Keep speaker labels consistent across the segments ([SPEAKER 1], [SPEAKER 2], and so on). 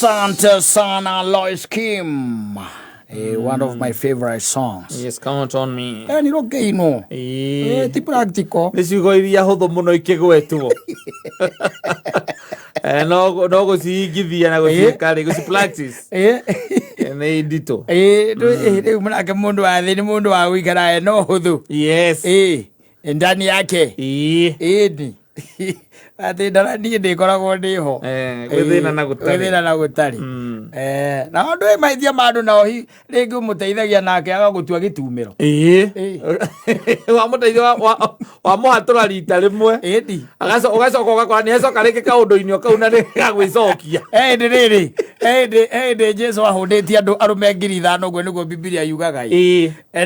[SPEAKER 1] Asante sana Lois Kim. One of my favorite songs.
[SPEAKER 2] Yes, count on me.
[SPEAKER 1] Ni okay no. Ti practical.
[SPEAKER 2] Nicigo iria huthu muno ikigwetwo. No go cigithia na gucikari guci practice. Ni ndito.
[SPEAKER 1] Riu munake mundu wa thi ni mundu wa guikara no huthu.
[SPEAKER 2] Yes.
[SPEAKER 1] Ndani yake. Ni. Ati ndara ni ndikoragwo ndiho.
[SPEAKER 2] Gwithina na gutari.
[SPEAKER 1] Gwithina na gutari. Na andu maithia mandu nao ringi muteithagia nake agagutua gitumiro.
[SPEAKER 2] Wa muteithia wa muhatura rita rimwe. Ugacoka ugakora ni hecoka ringi kaundu-ini kau na ni gagwicokia. Ende Jesu ahunditie andu arume 5,000 gwe niguo Biblia yugaga.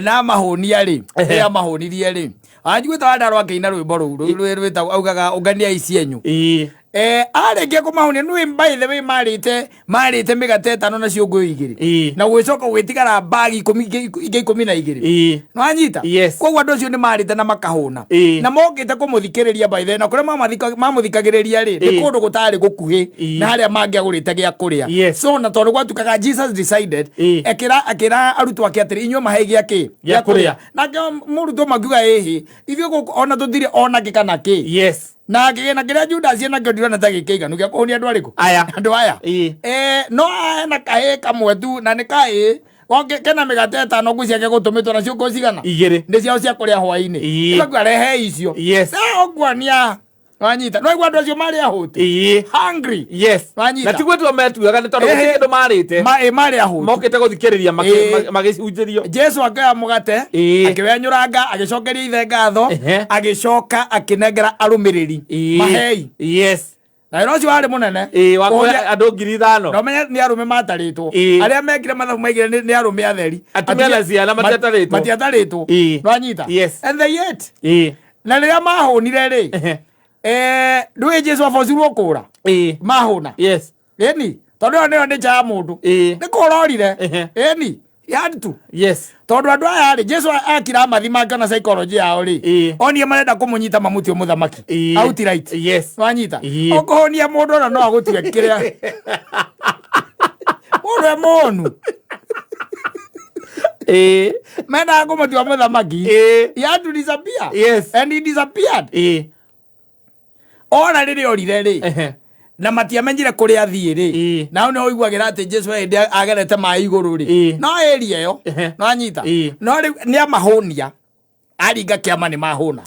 [SPEAKER 2] Na mahonia ri. Amahonirie ri. Anjugita wanda rwakeina rwimbo ruu rwita augaga ungania ici enyu. Arenge kumahonia nwi by the way marite migate 5 na ciungu 2 na gwicoka gwitigara bagi 12 no anyita koguo andu acio ni marite na makahuna na mokite kumuthikiriria by the na kuria mamuthikagiriria ri ni kundu gutari gukuhi na haria mangiagurite gia kuria so na tondu gwatukaga Jesus decided akira arutwo ake atiri inyuo mahe gia kuria na muruto magiuga ithio ona tuthire ona gikana ki na kigena kiria Judas na kiondirana ta gikeiga nukia kuhonia andu ariku andu aya no na kae kamwe tu na ni kae kena migate 5 guciake gutumitwo na ciugo cigana 2 ndi ciao cia kuria hwaini igwa rehe icio ogwania wanyita no igwa andu acio mari ahuti hungry wanyita na tigwetu metuaga ni tondu kindu marite
[SPEAKER 1] mari ahuti
[SPEAKER 2] mokite guthikiriria magicunjirio
[SPEAKER 1] Jesu akaya mugate akiwenyuranga agicokeria ithe ngatho agicoka akinengera arumiriri mahei na ino cio ari munene
[SPEAKER 2] wakoya andu 5,000
[SPEAKER 1] no menya ni arume mataritwo aria mekire mathabu maigire ni arume atheri
[SPEAKER 2] atumia na ciana
[SPEAKER 1] matiataritwo no anyita and they yet na riria mahunire ri ndui Jesu afocirwo kura mahuna ni tondu nio ni ja mundu ni kurorire ni yantu tondu andu aya ri Jesu akira mathima kana psychology yao ri onie marenda kumunyita mamutio muthamaki outright wanyita okuhonia mundu na no agutue kiria ore monu mena agumutua muthamaki he had to disappear and he disappeared ona riri orire ri na matiamenyire kuria thie ri nao ni oiguagira ati Jesu ende agerete mai iguru ri no area yo no anyita no ni amahonia aringa kiama ni mahuna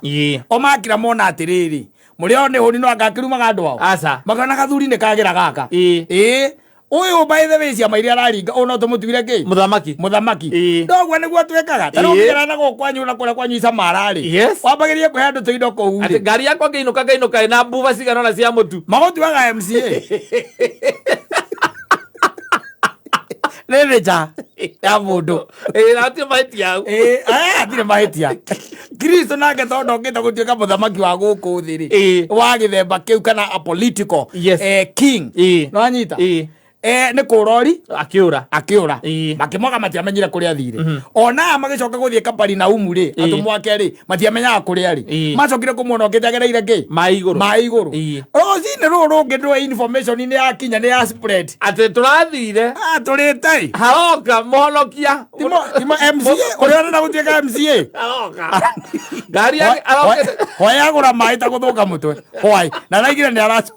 [SPEAKER 1] o makira mona atiriri muri oni huni no agakirumaga andu ao magana gathuri ni kagira gaka uyu by the way cia mairi araringa ona tumutwire ki muthamaki ndogwa niguo twekaga tarongera na gukwanyu na kuria kwanyu isa marari wabagirie kuhe andu tuindo kou
[SPEAKER 2] ati ngari yakwa ngeinuka na mbuva cigana na cia mutu
[SPEAKER 1] magotwaga MCA Leveja ya mundu
[SPEAKER 2] na ati mahitia au
[SPEAKER 1] atire mahitia Kristo nake tondu ngita gutuika muthamaki wa guku thi ri wa githemba kiu kana a political king no anyita ni kurori
[SPEAKER 2] akiura
[SPEAKER 1] makimoga matiamenyire kuria thire ona magicoka guthie Kaperinaumu ri atumwa ake ri matiamenyaga kuria ri macokire kumuona okitagereire ki maiguru cine ruru ngindwe information ni yakinya ni ya spread
[SPEAKER 2] ati turathire
[SPEAKER 1] turite
[SPEAKER 2] haroka mohonokia
[SPEAKER 1] timo MCA uria na gutuika MCA
[SPEAKER 2] haroka ngari aroka
[SPEAKER 1] hoyagura mai ta guthuka mutwe hoai na naigire ni aracu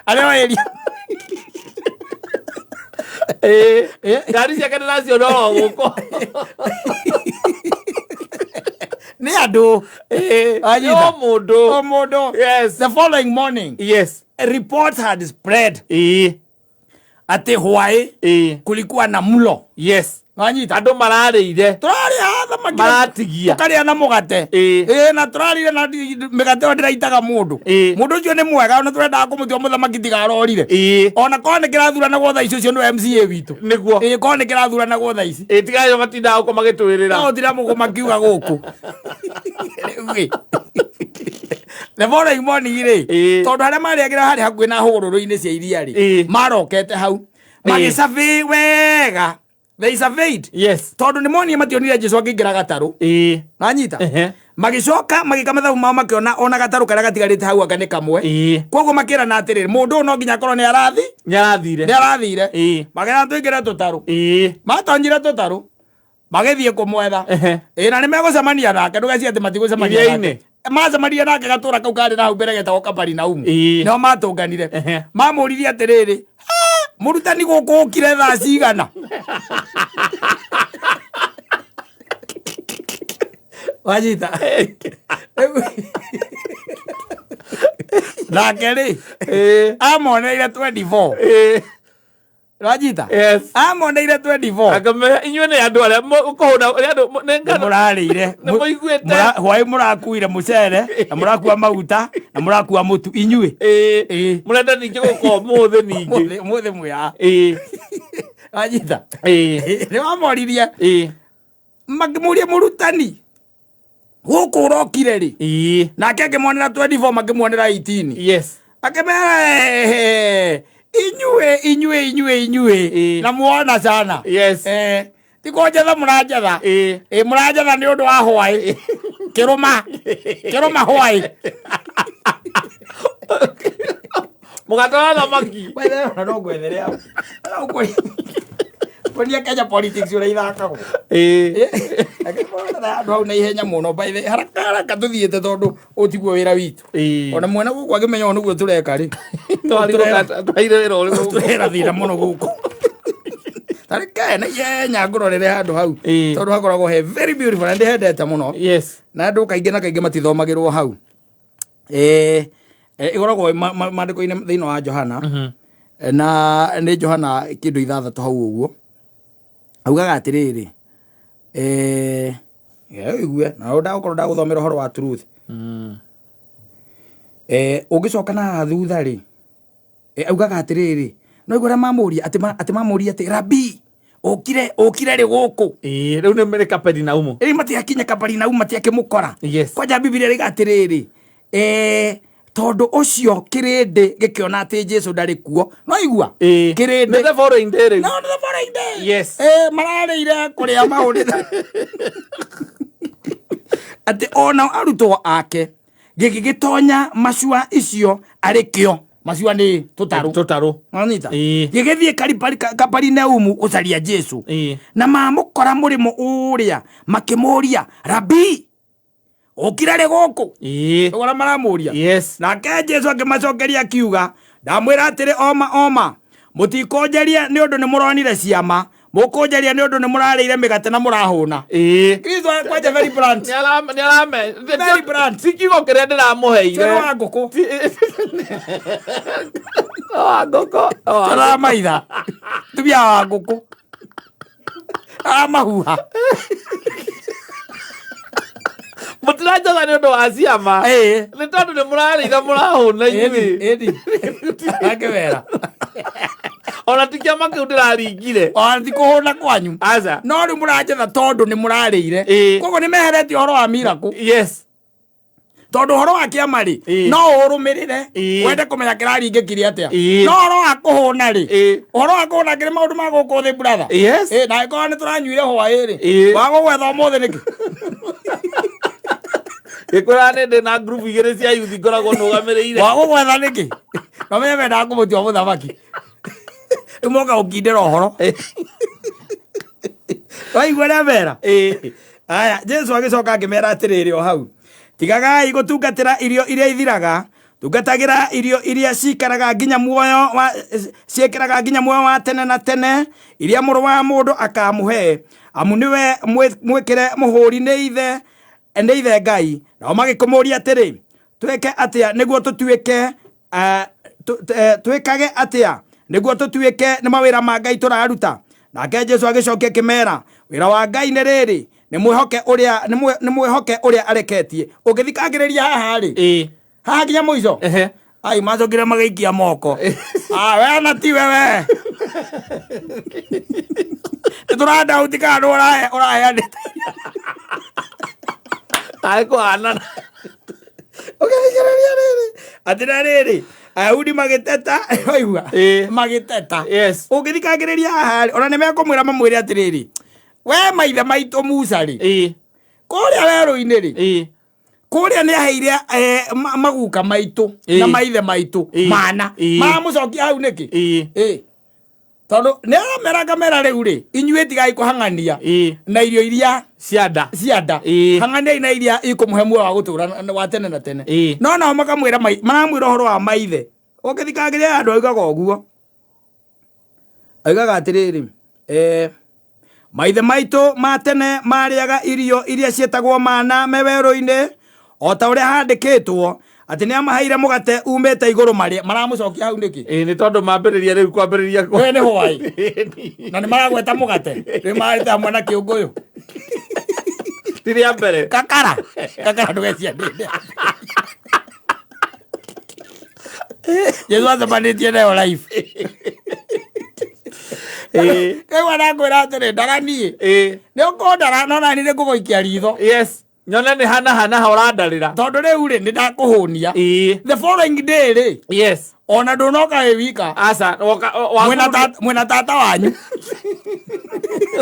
[SPEAKER 1] aria eria
[SPEAKER 2] ngari ciake nacio no guko
[SPEAKER 1] ni andu mundu the following morning a report had spread ati hwai kulikuwa na mlo wanyita
[SPEAKER 2] andu mararire
[SPEAKER 1] turari hathamaki
[SPEAKER 2] maratigia
[SPEAKER 1] tukaria na mugate na turarire na migate ndiraitaga mundu ucio ni mwega ona turenda kumutua muthamaki tigarorire ona kone kirathurana gwa thaicio cio no MCA witu
[SPEAKER 2] niguo
[SPEAKER 1] kone kirathurana gwa thaici
[SPEAKER 2] tigayo matinda uko magitwirira
[SPEAKER 1] no tira muko makiuga guku the following morning ri tondu haria mariagira hari hakuhi na hururu-ini cia iria ri marokete hau magicabi wega
[SPEAKER 2] They surveyed.
[SPEAKER 1] Yes.
[SPEAKER 2] Tondu ni moni mationire Jesu akingira gataru. Nanyita. Magicoka magikamatha mama makiona ona gataru karia gatigarite hau anga ni kamwe. Koguo makira na atiriri mundu no nginya korwo ni arathire. Magera tuingira tutaru. Matonyire tutaru. Magethie kumwetha. Na ni megucemania nake ndugeci ati matigucemania nake. Macemania nake gatura kau kari na hau mbere getagwo Kaperinaumu. Nio matunganire. Mamuririe atiriri. Murutani guku ukire thaa cigana? Wajita. Nake ri amoneire 24. Wajita.
[SPEAKER 1] Yes.
[SPEAKER 2] Amoneire 24.
[SPEAKER 1] Akame inywe ni andu aria ukohuna andu nengano
[SPEAKER 2] murarire.
[SPEAKER 1] Muiguite.
[SPEAKER 2] Hwai murakuire mucere na murakua maguta na murakua mutu inywe.
[SPEAKER 1] Murenda ningi guko muthe ningi.
[SPEAKER 2] Muthe muya. Wajita. Ni wamoririe. Makimuria murutani. Guku urokire ri. Nake akimwonera 24 makimwonera 18.
[SPEAKER 1] Yes.
[SPEAKER 2] Akimera inyue na muona sana.
[SPEAKER 1] Yes.
[SPEAKER 2] Tiko jetha murajetha. Murajetha ni undu wa hwai. Kiruma hwai.
[SPEAKER 1] Mugatwara thamaki.
[SPEAKER 2] Wewe no gwethere. Ponia Kenya politics ura ithakagwo. Akikora andu hau na ihenya muno by the haraka tuthiete tondu utiguo wira witu. Ona mwena guku agimenya onu guo tureka ri.
[SPEAKER 1] Twaire wira uri guku.
[SPEAKER 2] Turera thira muno guku. Tarika na ihenya ngurorere handu hau. Tondu hakoragwo he very beautiful and hendete muno.
[SPEAKER 1] Yes.
[SPEAKER 2] Na andu kaingi na kaingi matithomagirwo hau. Igoragwo mandiko-ini thiini wa Johana. Na ni Johana kindu 6 hau uguo. Augaga atiriri igue na ndakorwo ndaguthomera horo wa truth. Ungicoka na thutha ri augaga atiriri no igora mamuria ati mamuria ati Rabi ukire ri guku
[SPEAKER 1] riu ni mere Kaperinaumu
[SPEAKER 2] matiakinya Kaperinaumu matiakimukora.
[SPEAKER 1] Yes.
[SPEAKER 2] Kwanja Biblia riga atiriri tondu ucio kirindi gikiona ati Jesu ndari kuo no igua kirindi
[SPEAKER 1] the following day.
[SPEAKER 2] No, the following day.
[SPEAKER 1] Yes.
[SPEAKER 2] Mararire kuria mauri ati ona arutwo ake gigitonya macua icio arikio macua ni tutaru anita gigithie Kaperinaumu gucaria Jesu na mamukora murimo uria makimuria Rabi ukira ri guku ugora maramuria.
[SPEAKER 1] Yes.
[SPEAKER 2] Nake Jesu akimacokeria akiuga ndamwira atiri oma mutikonjeria ni undu ni muronire ciama mukonjeria ni undu ni murarire migate na murahuna. Kristo kwanja very blunt.
[SPEAKER 1] Ni alame
[SPEAKER 2] Very blunt.
[SPEAKER 1] Sikigo kire ndiramuheire
[SPEAKER 2] wa nguku
[SPEAKER 1] nguku
[SPEAKER 2] ara maitha tubia wa nguku mahuha
[SPEAKER 1] mutirajaga ni undu wa ciama ni tondu ni murarire murahuna inyui
[SPEAKER 2] akewera
[SPEAKER 1] ona ti kiama kiu ndiraringire
[SPEAKER 2] ona ti kuhuna kwanyu
[SPEAKER 1] aca
[SPEAKER 2] no riu murajetha tondu ni murarire koguo ni meheretie horo wa miraku.
[SPEAKER 1] Yes.
[SPEAKER 2] Tondu horo wa kiama ri no urumirire wende kumenya kiraringikire atia no horo wa kuhuna ri horo wa kuhuna kiri maundu ma guku thi brother.
[SPEAKER 1] Yes.
[SPEAKER 2] Na iko ni turanyuire hwaĩ ri wago gwetha umuthi niki
[SPEAKER 1] Ikora nende na group igere cia youth ngoragwo nugamiriire
[SPEAKER 2] wago gwetha niki no me menda kumutua muthamaki imoka ukindira horo waigua ria mera. Aya Jesu agicoka akimera atiriri o hau tigagai gutungatira irio iria ithiraga tungatagira irio iria cikaraga nginya muoyo wa ciekiraga nginya muoyo wa tene na tene iria muru wa mundu akamuhe amu niwe mwikire muhuri ni ithe Ngai na magikumuria atiri tweke atia niguo tutuike twekage atia niguo tutuike ni mawira ma Ngai turaruta. Nake Jesu agicokia kimera wira wa Ngai ni riri ni mwihoke uria areketie. Ungithikagiriria haha ri haha nginya muico ai macokire magaikia moko we na ti wewe turanda utikana uraheanite
[SPEAKER 1] aiko anana
[SPEAKER 2] ukithikiriria riri atira riri Ayahudi magiteta waigua magiteta ungithikagiriria haha ona ni mekumwira mamwire atiriri we maithe maitu Musa ri kuria weru-ini ri kuria ni aheire maguka maitu na maithe maitu mana maramucokia hau niki tondu ni arameraga mera riu ri inyuĩ tigai kuhang'ania na irio iria cianda hang'ania na iria ikumuhe muoyo wa gutura wa tene na tene no nao makamwira maramwira uhoro wa maithe ungithikagiria andu augaga uguo augaga atiriri maithe maitu ma tene mariaga irio iria cietagwo mana me werũ-ini o ta uria handikitwo ati ni amaheire mugate umite iguru maramucokia hau niki
[SPEAKER 1] ni tondu mambiriria riu kwambiriria
[SPEAKER 2] we ni hwai na ni maragweta mugate riu marite hamwe na kiunguyu
[SPEAKER 1] tiria mbere
[SPEAKER 2] kakara ndugecia ndinde Jesu acemanitie nayo life kau arakwira atiri ndaranie ni ukondara no nani ni nguguikia ritho
[SPEAKER 1] nyone ni hana urandarira
[SPEAKER 2] tondu riu ri ni ndakuhunia the following day ri ona ndunoka wi wika
[SPEAKER 1] asa
[SPEAKER 2] mwena tata wanyu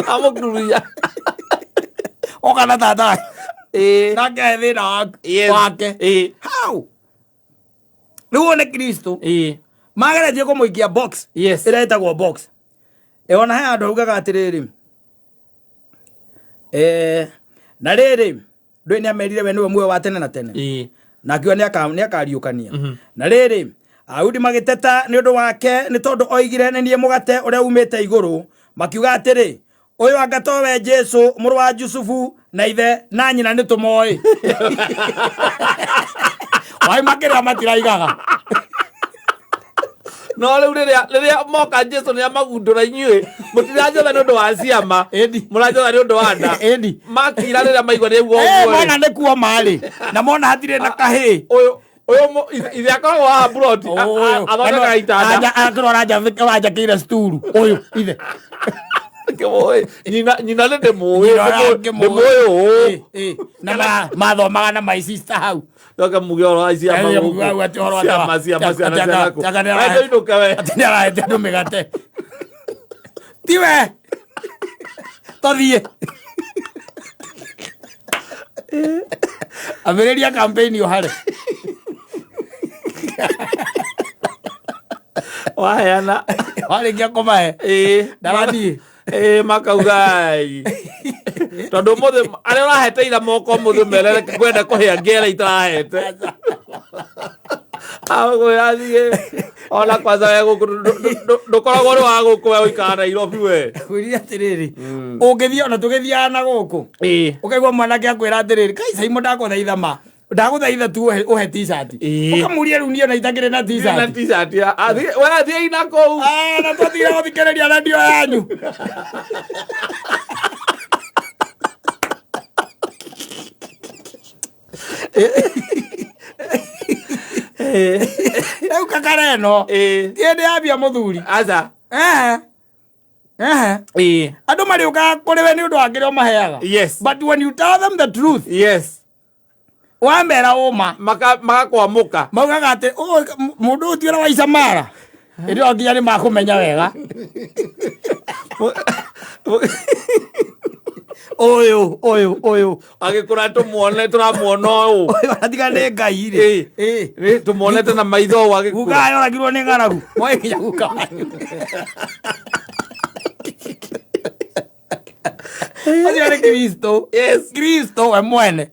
[SPEAKER 1] amukuruia
[SPEAKER 2] oka na tata nake thina wake how riu one Kristo mageretie kumuikia box iretagwo box ona he andu augaga atiriri na riri ndui ni amerire we niwe muoyo wa tene na tene na kiwa ni akariukania na riri Ayahudi magiteta ni undu wake ni tondu oigire ni nie mugate uria umite iguru makiuga atiri uyu angatowe Jesu muru wa Jusufu na ithe na nyina ni tumoi wai makira matiraigaga
[SPEAKER 1] no riu riria moka Jesu ni amagundura inyuĩ mutirajotha ni undu wa ciama murajotha ni undu wa nda makira riria maigua ni guo
[SPEAKER 2] mona ni kuo mari na mona hatire na kahi
[SPEAKER 1] uyu ithe akoragwo haha buroti athondekaga itanda
[SPEAKER 2] akorora njakĩire sturu uyu ithe
[SPEAKER 1] nyina nĩ ndĩmũĩ
[SPEAKER 2] na mathomaga na my sister hau
[SPEAKER 1] toka muge oro aici ciama cianaku ainũke we
[SPEAKER 2] atĩ nĩarahete andũ mĩgate tiwe tũthiĩ ambĩrĩria campaign ũhare
[SPEAKER 1] waheana
[SPEAKER 2] warĩkia kũmahe ndarathiĩ
[SPEAKER 1] makaugai tondu muthe aria urahete ira moko muthe merere kwenda kuhia ngera itarahete ago yathie ona kwanza we ndukoragwo ri wa guku we uikara Nairobi we
[SPEAKER 2] kwĩria atiriri ũngĩthia ona tũgĩthiaga na gũkũ ũkaigua mwanake akwĩra atiriri kai caimo ndagũthaitha ma ndagũthaitha tu uhe t-shirt ukamuria rĩu niĩ ona itakĩrĩ na t-shirt
[SPEAKER 1] we athiĩ ina kũu
[SPEAKER 2] na tũthire gũthikĩrĩria radio yanyu rĩu kakara ĩno tiĩndĩ yambia mũthuri
[SPEAKER 1] aca
[SPEAKER 2] andũ marĩũkaga kũrĩ we nĩ ũndũ wa kĩrĩa ũmaheaga but when you tell them the truth wamera ũma
[SPEAKER 1] magakwamũka
[SPEAKER 2] maugaga atĩ mũndũ ũyũ tiũra wa icamara ĩndĩ o nginya nĩ makũmenya wega ũyũ
[SPEAKER 1] agĩkũra tũramuona ũũ
[SPEAKER 2] atiga nĩ Ngai rĩ
[SPEAKER 1] tũmuonete na maitho ũũ agĩkũra
[SPEAKER 2] guka yoragirwo nĩ ng'aragu moĩ nginya guka wanyu acio nĩ Kristo Kristo we mwene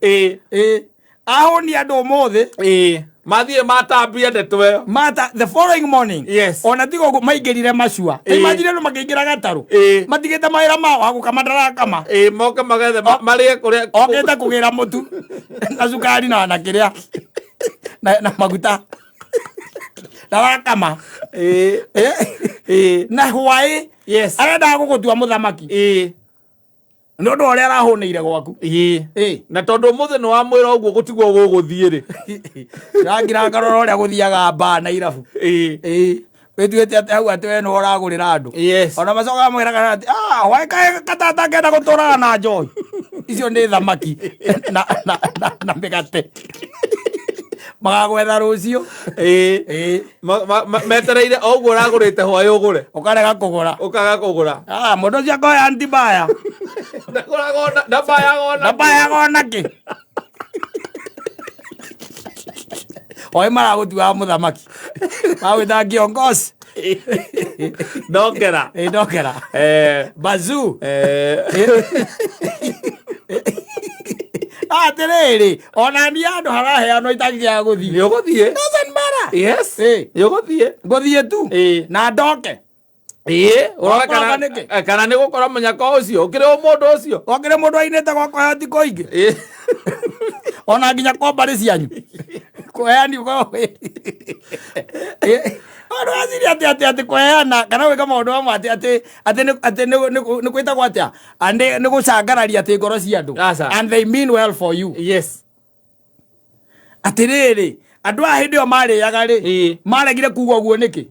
[SPEAKER 2] ahonia andũ ũmũthĩ
[SPEAKER 1] mathiĩ matambia ndeto ĩyo
[SPEAKER 2] the following morning ona tigo maingĩrire macua imagine andũ makĩingĩra gatarũ matigĩte mawĩra mao agũkama ndarakama
[SPEAKER 1] moke magethe marĩe kũrĩa
[SPEAKER 2] okĩte kũgĩra mũtu na cukari na kĩrĩa na maguta na wakama na hwaĩ arendaga gũgũtua mũthamaki nĩ ũndũ ũrĩa arahũnĩire gwaku
[SPEAKER 1] na tondũ mũthĩ nĩ wamwĩra ũguo gũtigwo gũgũthiĩ-rĩ
[SPEAKER 2] rangira ngarora ũrĩa gũthiaga mbaa na irabu wĩtuĩte atĩ hau atĩ we nĩ ũragũrĩra andũ ona macokaga mwĩraga atĩ hwaĩ kaĩ katata ngenda gũtũraga na njohi icio nĩ thamaki na mĩgate magagwetha rucio
[SPEAKER 1] metereire oguo uragurite hwayo ugure
[SPEAKER 2] ukarega kugura mundu cio akoya antibaya ndabayagona ki oi maragutiwa muthamaki magwitaga kiongozi
[SPEAKER 1] ndokera
[SPEAKER 2] bazuu atiriri ona ni andu haraheanwo itagigia guthii
[SPEAKER 1] ni uguthie
[SPEAKER 2] doesn't matter
[SPEAKER 1] yes ni uguthie
[SPEAKER 2] nguthie tu na ndoke
[SPEAKER 1] urona kana ni gukora munyaka ucio ukiri mundu ucio
[SPEAKER 2] okire mundu ainite gwakwa hoti koingi ona nginya kwa mbari cianyu kweani uko Oro aziri ati kweana kana weka maundu amwe ati ni kwitagwo atia ande ni gucangararia ati ngoro cia andu and they mean well for you.
[SPEAKER 1] Yes.
[SPEAKER 2] Atiriri andu a hindi o mariaga ri maregire kuugwa guo niki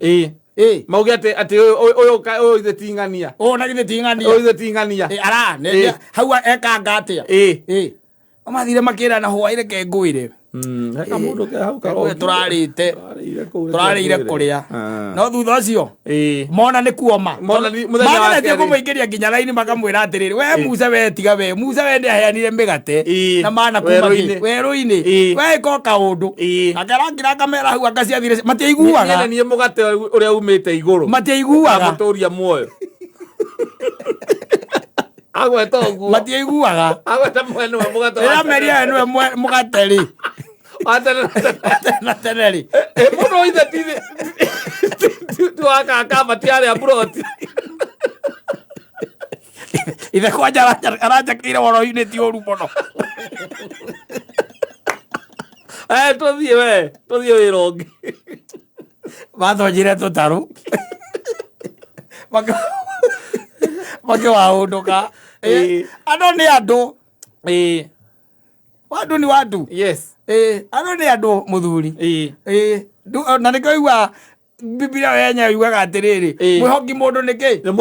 [SPEAKER 1] mauge ati uyu ithe tingania
[SPEAKER 2] na githe tingania
[SPEAKER 1] uyu ithe tingania
[SPEAKER 2] ara hau eka ngatia amathire makira na hwaire ke ngwire
[SPEAKER 1] heka mundu ke hau karo
[SPEAKER 2] turarite kuria no thutha ucio mona ni kuoma magete kumuingiria nginya raini makamwira atiriri we Musa we tiga we Musa we ndi aheanire mbigate na mana kuma weru-ini we ko kaundu akarangira kamera hau akaciathire matiaiguaga
[SPEAKER 1] ni mugate uria umite iguru
[SPEAKER 2] matiaiguaga
[SPEAKER 1] muturia muoyo agweta oguo
[SPEAKER 2] matiaiguaga
[SPEAKER 1] agweta mwene wa mugate
[SPEAKER 2] era meria eno mugate ri ateneri
[SPEAKER 1] muno ithe tithi tu aka matiare abroti
[SPEAKER 2] ithe kwanja arajakire woro-ini ti uru muno
[SPEAKER 1] tuthie wirongi
[SPEAKER 2] bathonyire tutaru makiwaunduka andu ni andu wandu ni wandu.
[SPEAKER 1] Yes.
[SPEAKER 2] Andu ni andu muthuri na nikoigua Biblia wenya yugaga atiriri mwihoki mundu niki
[SPEAKER 1] ni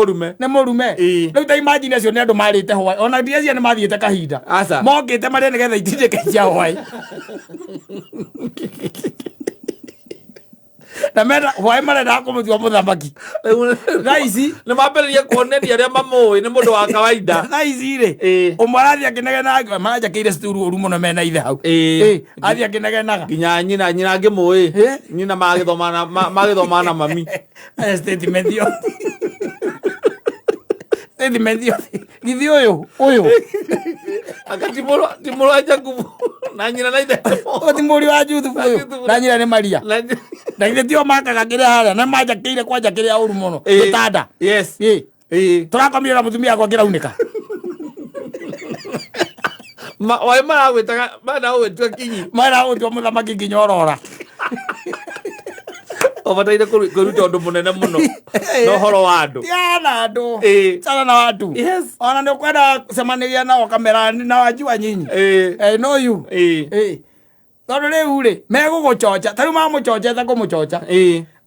[SPEAKER 1] murume
[SPEAKER 2] riu ta imagine acio ni andu marite hwai ona ndiacia ni mathiete kahinda mokite maria nigetha itindike cia hwai na mera hwai marenda kumutua muthamaki raici
[SPEAKER 1] ni mambiririe kuoneria aria mamui ni mundu wa kawaida
[SPEAKER 2] raici ri umarathi akinegena majakire sturu uru muno mena ithe hau athi akinegenaga
[SPEAKER 1] nginya nyina ngimui nyina magithoma na mami
[SPEAKER 2] statement yo githi uyu
[SPEAKER 1] akati muru aja kubu na nyina na ithe
[SPEAKER 2] oti muri wa juthu uyu na nyina ni Maria na githe tio makaga kire haria na majakire kwanja kire uru muno gitanda.
[SPEAKER 1] Yes.
[SPEAKER 2] Turakomire na mutumia kwa kiraunika
[SPEAKER 1] wai maragwitaga maragwitwa kinyi
[SPEAKER 2] maragwitwa muthamaki nginya orora
[SPEAKER 1] obataire kuruta undu munene muno no horo wa andu
[SPEAKER 2] tiana andu sana na watu.
[SPEAKER 1] Yes.
[SPEAKER 2] Ona ni kwenda semaniria nao kamera na wajua nyinyi no you tondu riu ri megugucoca tariu mamucocete kumucoca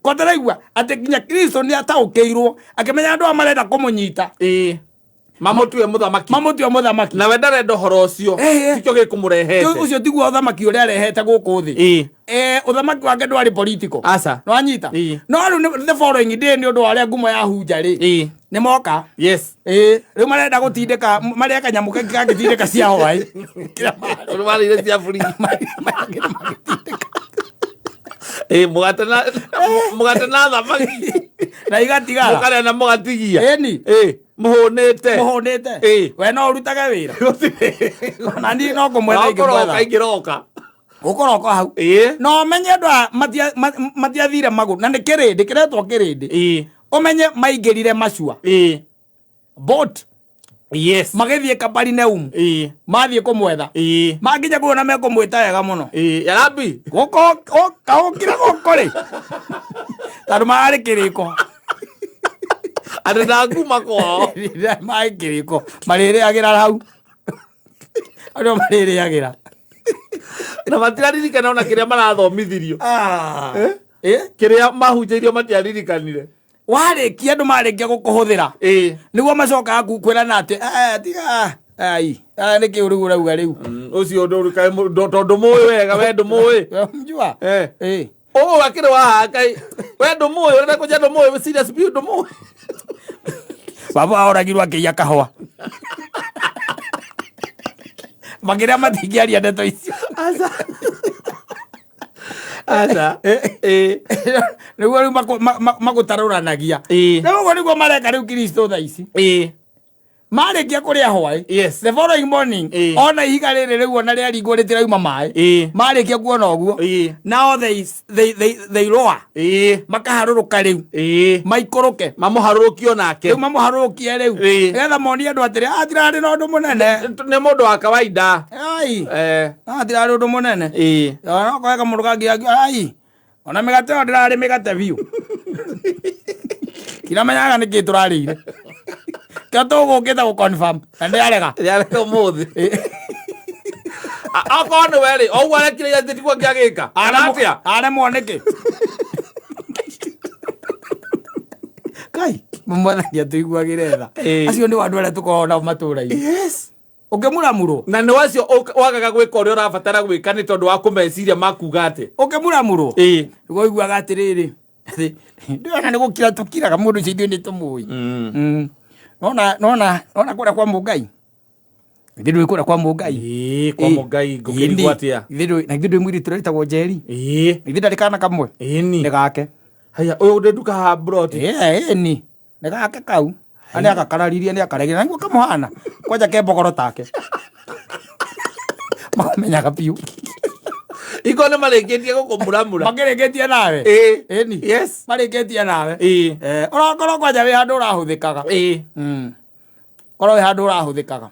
[SPEAKER 2] kotaraigua ati nginya Kristo ni ataukiirwo akimenya andu amarenda kumunyita
[SPEAKER 1] mamutue muthamaki na we ndarenda horo ucio tikio gikumurehete
[SPEAKER 2] ucio tiguo uthamaki uria arehete guku thi uthamaki wake ndwari political no anyita no riu the following day ni undu waria ngumo ya hunja ri ni moka.
[SPEAKER 1] Yes.
[SPEAKER 2] Riu marenda gutindika maria kanyamu kangitindika cia hwai kira
[SPEAKER 1] mari ile cia buri mugate na thamaki
[SPEAKER 2] na igatigara
[SPEAKER 1] mukare na mugatigia
[SPEAKER 2] ni
[SPEAKER 1] muhunite
[SPEAKER 2] we no urutage wira na ni no kumwetha
[SPEAKER 1] ingiroka
[SPEAKER 2] ukoroka hau no menye andu matiathire maguru na ni kirindi kiretwo kirindi umenye maingirire macua boat.
[SPEAKER 1] Yes.
[SPEAKER 2] Magithie Kaparinaum mathie kumwetha maginya kuona mekumwita wega muno
[SPEAKER 1] yarabi
[SPEAKER 2] gukira gukuri taru mari kiriko
[SPEAKER 1] arenda kuma kwao
[SPEAKER 2] mai kiriko marire agira hau ando marire agira
[SPEAKER 1] na matiaririkana ona kiria marathomithirio kiria mahunjairio matiaririkanire warikia andu marikia gukuhuthira niguo macoka kwira na ati tiga
[SPEAKER 2] ai nä kä å rä u å rauga rä u
[SPEAKER 3] å cio tondå må ä wega we ndå må ä
[SPEAKER 2] njua
[SPEAKER 3] å akä rä wahakai we ndå må ä å renda kå ja ndå må ä ndå må ä
[SPEAKER 2] baba oragirwo akä ia kahåa makä rä a matingä aria ndeto icio
[SPEAKER 3] aca
[SPEAKER 2] nä guo rä u magå tarå ranagia rä u guo nä guo mareka rä u Kristo tha ici marä kia kå rä a hwaä the following morning ona ihiga rä rä rä u ona rä aringwo rä tirauma maä marä kia kuona å guo nao they roa makaharå rå ka rä u maikå rå ke
[SPEAKER 3] mamå harå rå kio nake
[SPEAKER 2] rä u mamå harå rå kie rä u nä getha monie andå atä rä atirarä na å ndå må nene
[SPEAKER 3] nä må ndå wa kawaida
[SPEAKER 2] atirarä å ndå må nene nokoeka må ndå kangä ai ona mä gate o ndä rarä mä gate biå kiramenyaga nä kä tå rarä ire kä tå gå kä te gå confirm na ndä arega
[SPEAKER 3] må thä akorwo nä werä o guo arekire atä tiguo kä agä ka atia
[SPEAKER 2] aremwo nä kä kai mwathani atå iguagä retha acio nä andå arä a tå koragwo nao matå ra-inä å kä må ramå rwo
[SPEAKER 3] na nä wacio wagaga gwä ka å rä a å rabatara gwä ka nä tondå wa kå meciria makuga atä
[SPEAKER 2] å kä må ramå rwo gå iguaga atä rä rä ndä ona nä gå kira tå kiraga må ndå å cio ithuä nä tå må ä nona kå rä a kwa må ngai ithä ndå ä kå rä a kwa må ngai
[SPEAKER 3] kwa må ngai ngå kä rigwo atä a
[SPEAKER 2] na ithä ndå mwä rä tå retagwo njeri ithä ndarä kana kamwe nä gake
[SPEAKER 3] haya å yå ndä nduka hambroti
[SPEAKER 2] ni nä gake kau anä akakararirie nä akaregire na niguo kamå hana kwanja ke mbogoro take makamenyaga biå
[SPEAKER 3] iko nä marä kä tie gå kå muramura
[SPEAKER 2] makä rä kä tie nawe ni marä kä tie nawe orakorwo kwanja wä handå å rahå thä kaga korwo wä handå å rahå thä kaga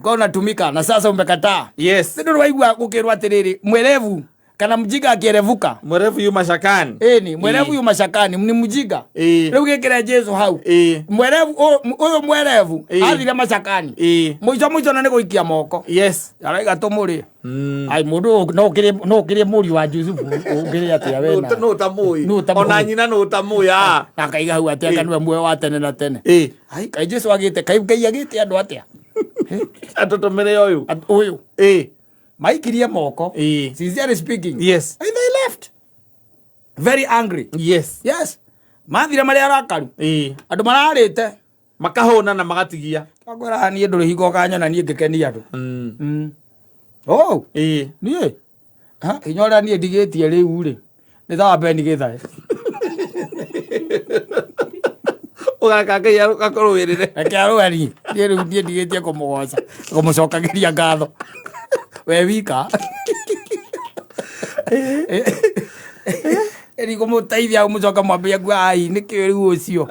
[SPEAKER 2] korwo natumika na sasa umekataa nä ndå waigua gå kä rwo atä rä rä mwerevu kana mjinga akierevuka
[SPEAKER 3] mwerevu yu mashakani
[SPEAKER 2] ni mwerevu yu mashakani ni mjinga riu gikire Jesu hau mwerevu uyu mwerevu athire mashakani muico na ni guikia moko araiga tumuri ai mundu no kirie muri wa Jusufu ungiria atia wena
[SPEAKER 3] no tamui ona nyina no tamui
[SPEAKER 2] akaiga hau atia kanwe mwe wa tene na tene ai kai Jesu agite kai agite andu atia
[SPEAKER 3] atotomere uyu
[SPEAKER 2] maikirie moko sincerely speaking and they left very angry mathire marä arakaru andå mararä te
[SPEAKER 3] makahåna na magatigia
[SPEAKER 2] akwära niä ndå rä hingo kanyona niä ngä kenia andå niä hinya å rä a niä ndigä tie rä u rä nä thawa mbeni gä thae
[SPEAKER 3] å gaka ngai gakorwo wä rä re
[SPEAKER 2] reke arå eri niä rä u niä ndigä tie kå må goca kå må cokagä ria ngatho we wika eri kå må teithia må coka mwambia ngua ai nä kä rä u å cio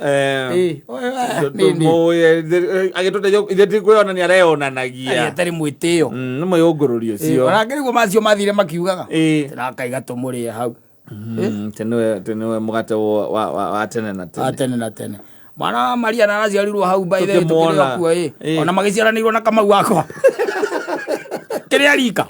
[SPEAKER 3] agä tå teithia ithe ti kwä ona nä areonanagia
[SPEAKER 2] atarä mwä tä o
[SPEAKER 3] nä må yå ngå rå ri å cio
[SPEAKER 2] onake nä guo macio mathire makiugaga nakaiga tå må rä e hau
[SPEAKER 3] tenewe må gate wa tene na tene
[SPEAKER 2] mwana wa Maria na araciarirwo hau mbaithe tå kä rä kuo ona magä ciaranä irwo na Kamau wakwa kä rä a rika